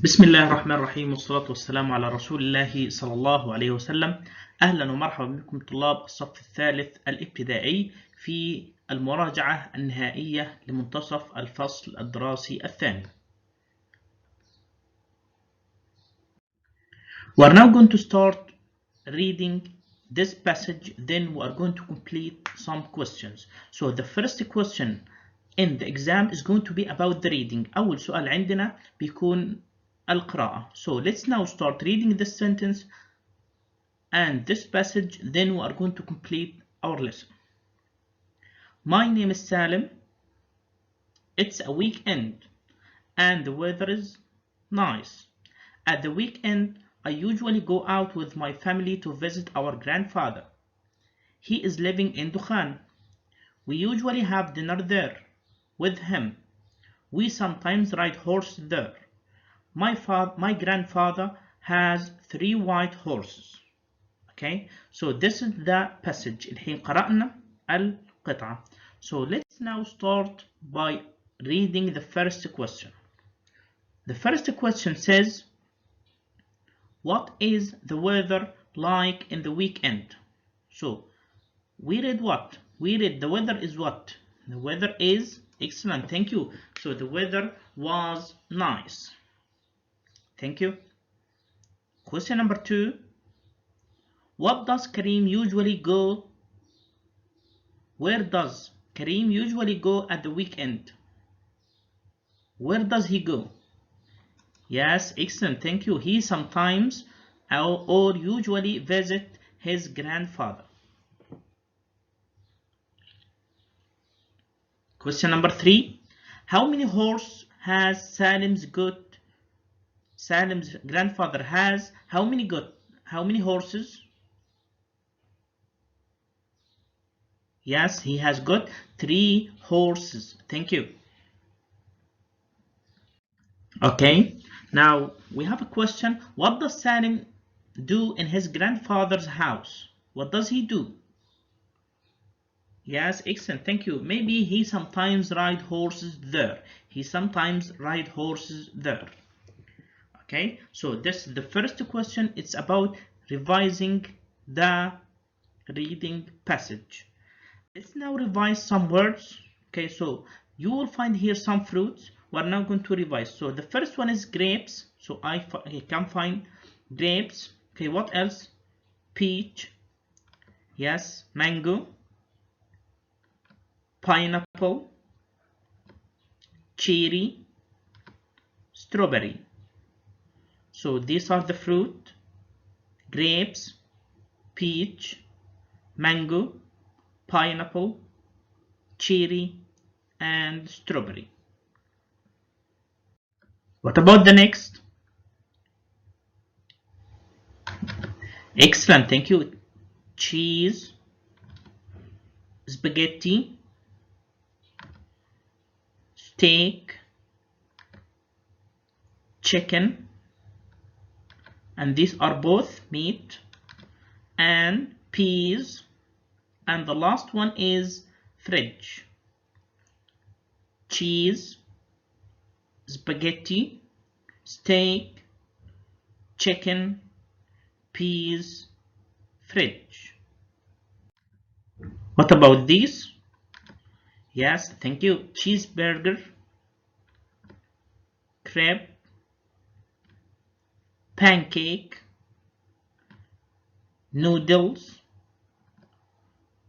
بسم الله الرحمن الرحيم والصلاة والسلام على رسول الله صلى الله عليه وسلم. أهلا ومرحبا بكم طلاب الصف الثالث الابتدائي في المراجعة النهائية لمنتصف الفصل الدراسي الثاني. We are now going to start reading this passage, then we are going to complete some questions. So the first question in the exam is going to be about the reading. أول سؤال عندنا بيكون القراءة. So let's now start reading this sentence and this passage, then we are going to complete our lesson. My name is Salim. It's a weekend and the weather is nice. At the weekend, I usually go out with my family to visit our grandfather. He is living in Dukhan. We usually have dinner there with him. We sometimes ride horses there. My grandfather has 3 white horses. Okay, so this is the passage. الحين قرأنا القطعة. So let's now start by reading the first question. The first question says, what is the weather like in the weekend? So we read what? We read the weather is what? The weather is excellent. Thank you. So the weather was nice. Thank you. Question number 2. What does Kareem usually go? Where does Kareem usually go at the weekend? Where does he go? Yes, excellent. Thank you. He sometimes or usually visit his grandfather. Question number 3. How many horses has Salim's grandfather has? How many horses? Yes, he has got 3 horses. Thank you. Okay, now we have a question. What does Salim do in his grandfather's house? What does he do? Yes, excellent. Thank you. Maybe he sometimes ride horses there. Okay, so this is the first question. It's about revising the reading passage. Let's now revise some words. Okay, so you will find here some fruits. We're now going to revise. So the first one is grapes. So I can find grapes. Okay, what else? Peach. Yes, mango. Pineapple. Cherry. Strawberry. So these are the fruit. Grapes, peach, mango, pineapple, cherry, and strawberry. What about the next? Excellent, thank you. Cheese, spaghetti, steak, chicken, and these are both meat, and peas, and the last one is fridge. Cheese, spaghetti, steak, chicken, peas, fridge. What about these? Yes, thank you. Cheeseburger, crepe, pancake, noodles,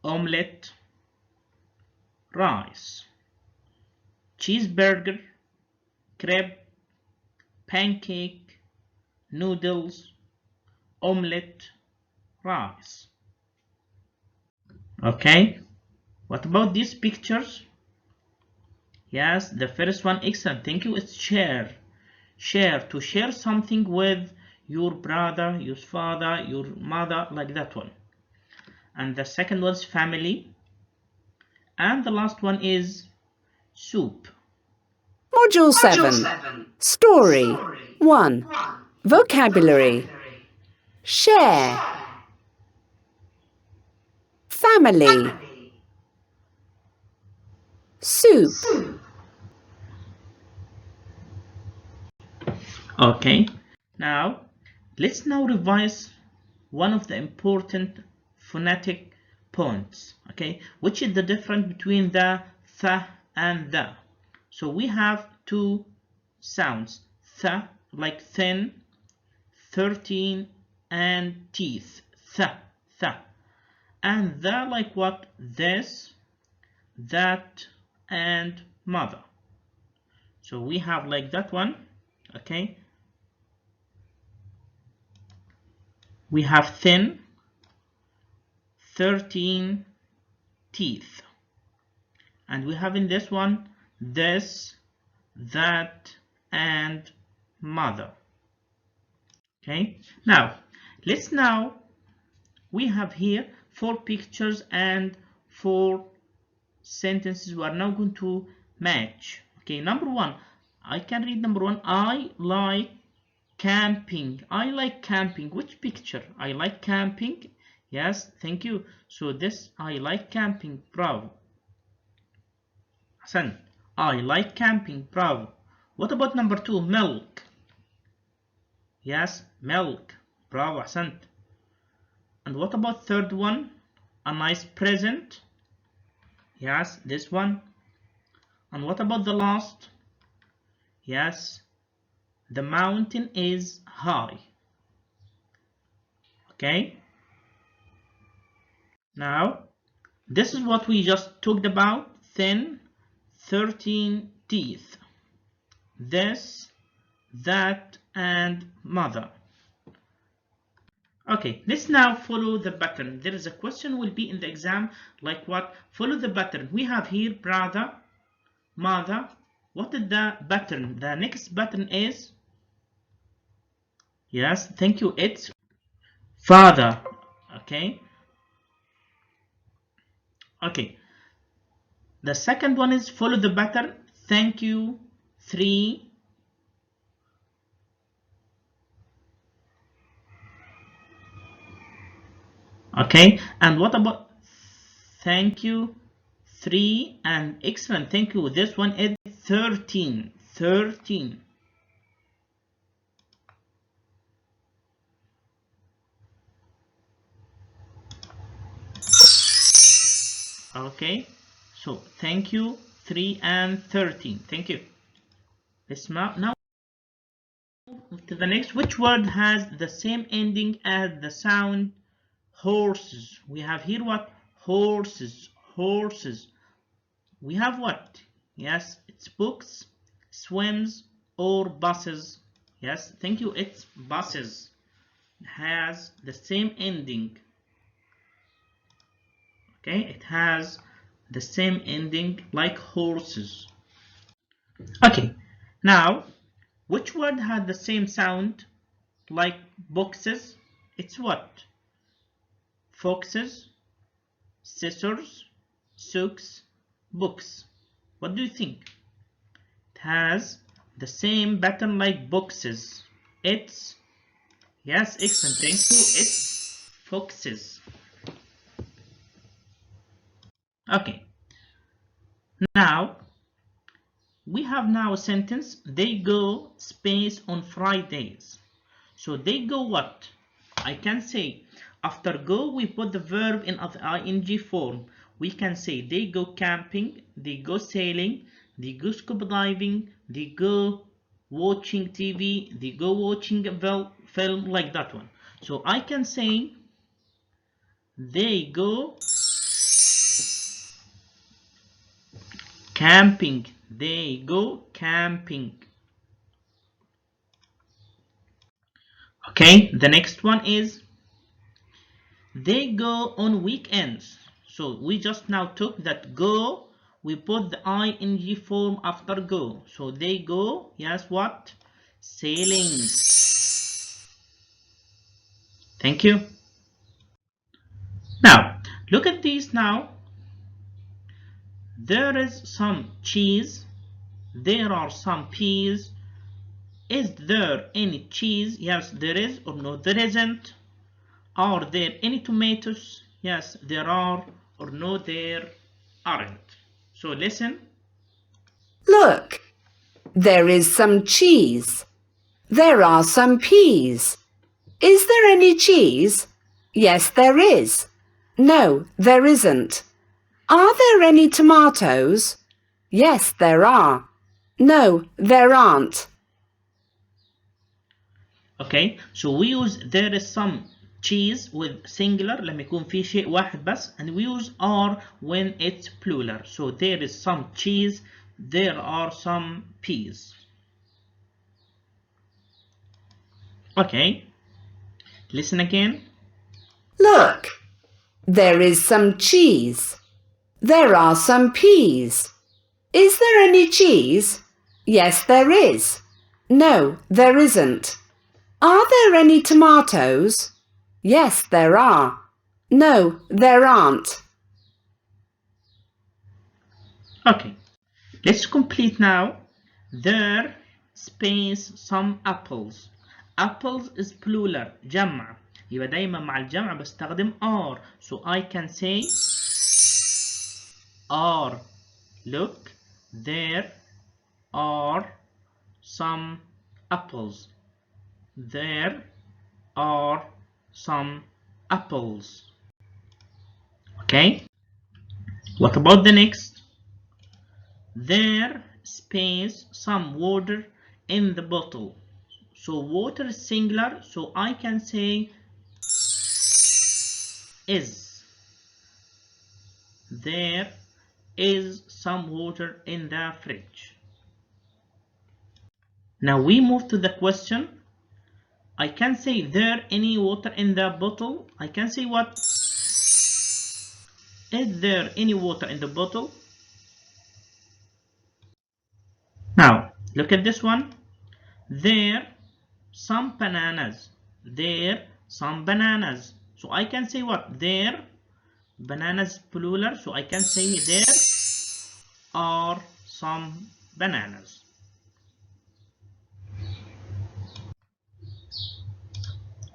omelette, rice. Cheeseburger, crepe, pancake, noodles, omelette, rice. Okay, what about these pictures? Yes, the first one, excellent. Thank you. It's share. Share, to share something with your brother, your father, your mother, like that one. And the second one is family. And the last one is soup. Module 7. Story 1. Vocabulary. Share. Family. Soup. Okay, now let's now revise one of the important phonetic points, okay, which is the difference between the th and the. So we have two sounds, th like thin, 13, and teeth, th, th, and the like what, this, that, and mother. So we have like that one, okay. We have thin, 13 teeth, and we have in this one this, that, and mother. Okay, now let's now we have here 4 pictures and 4 sentences we are now going to match. Okay, number 1, I can read number 1. I like camping. I like camping. Which picture? I like camping. Yes, thank you. So this, I like camping. Bravo. Hassan, I like camping. Bravo. What about number 2? Milk. Yes, milk. Bravo, Hassan. And what about third one? A nice present. Yes, this one. And what about the last? Yes, the mountain is high. Okay. Now, this is what we just talked about. Thin, 13 teeth. This, that, and mother. Okay, let's now follow the pattern. There is a question will be in the exam like what? Follow the pattern. We have here brother, mother. What is the pattern? The next pattern is, yes, thank you, it's father. Okay. Okay. The second one is follow the pattern. Thank you, 3. Okay, and what about thank you, 3, and excellent, thank you. This one is 13. 13. Okay, so thank you, 3 and 13. Thank you. Let's now to the next. Which word has the same ending as the sound horses? We have here what? Horses. Horses. We have what? Yes, it's books, swims, or buses. Yes, thank you. It's buses. It has the same ending. Okay, it has the same ending like horses. Okay, now which word had the same sound like boxes? It's what? Foxes, scissors, socks, books. What do you think? It has the same pattern like boxes. It's, yes, excellent, thank you. It's foxes. Okay. Now we have now a sentence. They go space on Fridays. So they go what? I can say after go we put the verb in the ing form. We can say they go camping, they go sailing, they go scuba diving, they go watching TV, they go watching a film, like that one. So I can say they go camping. They go camping. Okay, the next one is they go on weekends. So we just now took that go, we put the ing form after go. So they go, yes, what? Sailing. Thank you. Now, look at these now. There is some cheese. There are some peas. Is there any cheese? Yes, there is, or no, there isn't. Are there any tomatoes? Yes, there are, or no, there aren't. So listen. Look, there is some cheese. There are some peas. Is there any cheese? Yes, there is. No, there isn't. Are there any tomatoes? Yes, there are. No, there aren't. Okay, so we use there is some cheese with singular لما يكون في شيء واحد بس, and we use are when it's plural. So there is some cheese, there are some peas. Okay, listen again. Look, there is some cheese. There are some peas. Is there any cheese? Yes, there is. No, there isn't. Are there any tomatoes? Yes, there are. No, there aren't. Okay, let's complete now. There space some apples. Apples is plural, جمع. يبقى دايما مع الجمع بستخدم are. So I can say are. Look, there are some apples. There are some apples. Okay, what about the next? There space some water in the bottle. So water is singular, so I can say is. There is some water in the fridge. Now we move to the question. I can say there any water in the bottle. I can say what? Is there any water in the bottle? Now look at this one. There some bananas. There some bananas. So I can say what? There, bananas plural, so I can say there are some bananas.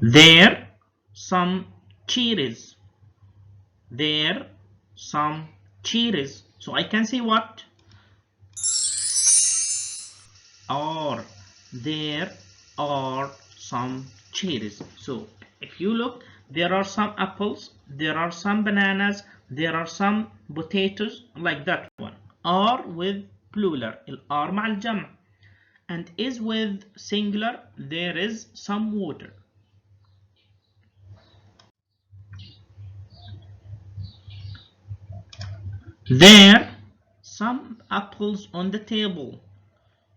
There some cherries. There some cherries. So I can say what? Or there are some cherries. So if you look, there are some apples, there are some bananas, there are some potatoes, like that one. Are with plural, are مع الجمع, and is with singular, there is some water. There some apples on the table.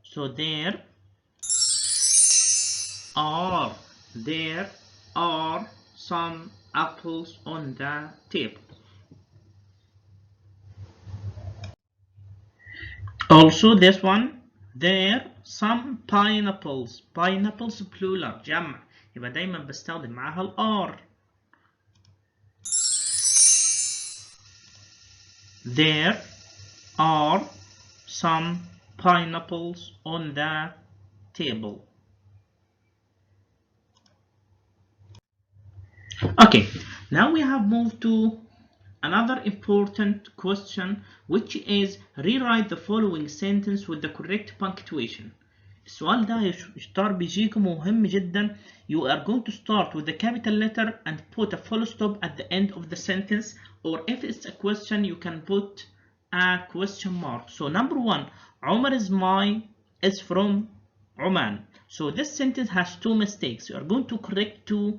So there are some apples on the table. Also this one, there some pineapples. Pineapples plural جمع, يبقى دايما بستخدم معاها الار. There are some pineapples on the table. Okay, now we have moved to another important question, which is rewrite the following sentence with the correct punctuation. السؤال ده يشتار بيجيكم مهم جدا. You are going to start with the capital letter and put a full stop at the end of the sentence, or if it's a question you can put a question mark. So number one, Omar is from Oman. So this sentence has two mistakes. You are going to correct two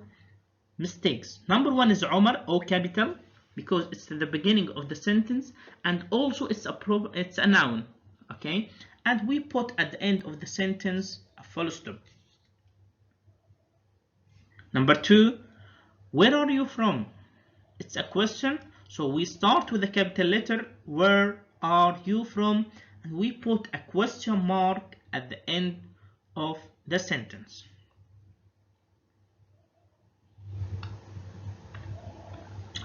mistakes. Number one is Omar, O capital, because it's at the beginning of the sentence, and also it's a noun, okay? And we put at the end of the sentence a full stop. Number two, where are you from? It's a question, so we start with the capital letter, where are you from, and we put a question mark at the end of the sentence.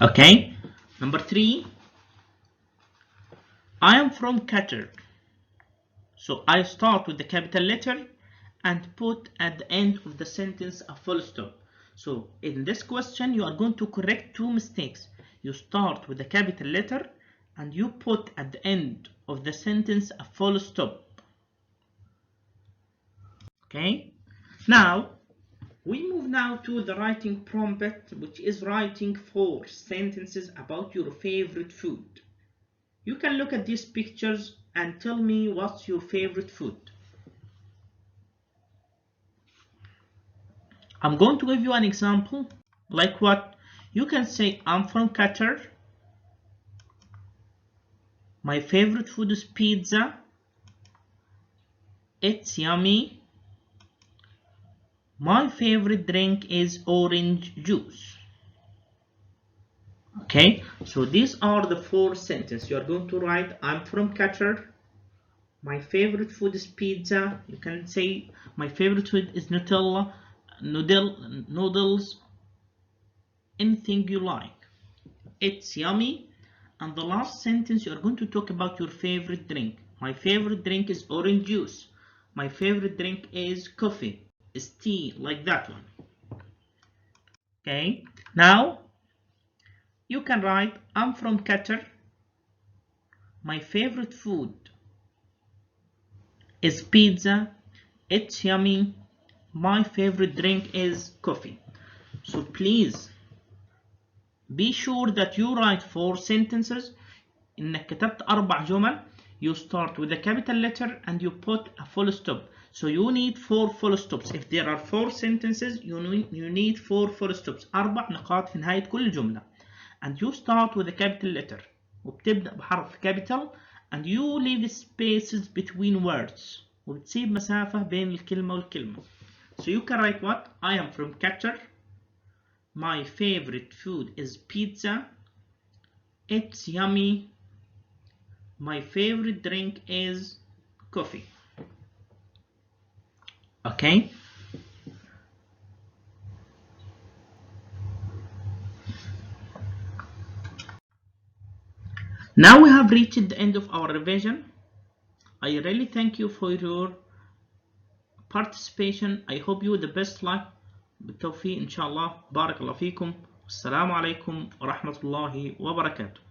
Okay, number three, I am from Qatar. So I start with the capital letter and put at the end of the sentence a full stop. So in this question, you are going to correct two mistakes. You start with the capital letter and you put at the end of the sentence a full stop. Okay, Now we move now to the writing prompt, which is writing 4 sentences about your favorite food. You can look at these pictures and tell me what's your favorite food. I'm going to give you an example. Like what? You can say, I'm from Qatar. My favorite food is pizza. It's yummy. My favorite drink is orange juice. Okay, so these are the 4 sentences. You are going to write, I'm from Qatar. My favorite food is pizza. You can say, my favorite food is Nutella, noodles, anything you like. It's yummy. And the last sentence, you are going to talk about your favorite drink. My favorite drink is orange juice. My favorite drink is coffee, is tea, like that one. Okay, now you can write, I'm from Qatar. My favorite food is pizza. It's yummy. My favorite drink is coffee. So please be sure that you write 4 sentences. إنك كتبت 4 جمل. You start with a capital letter and you put a full stop. So you need 4 full stops. If there are 4 sentences, you need 4 full stops. 4 نقاط في نهاية كل جملة. And you start with a capital letter. وبتبدأ بحرف capital and you leave spaces between words. وبتسيب مسافة بين الكلمة والكلمة. So you can write what? I am from Qatar. My favorite food is pizza. It's yummy. My favorite drink is coffee. Okay. Now we have reached the end of our revision. I really thank you for your participation. I hope you the best luck. بالتوفيق إن شاء الله. بارك الله فيكم. السلام عليكم ورحمة الله وبركاته.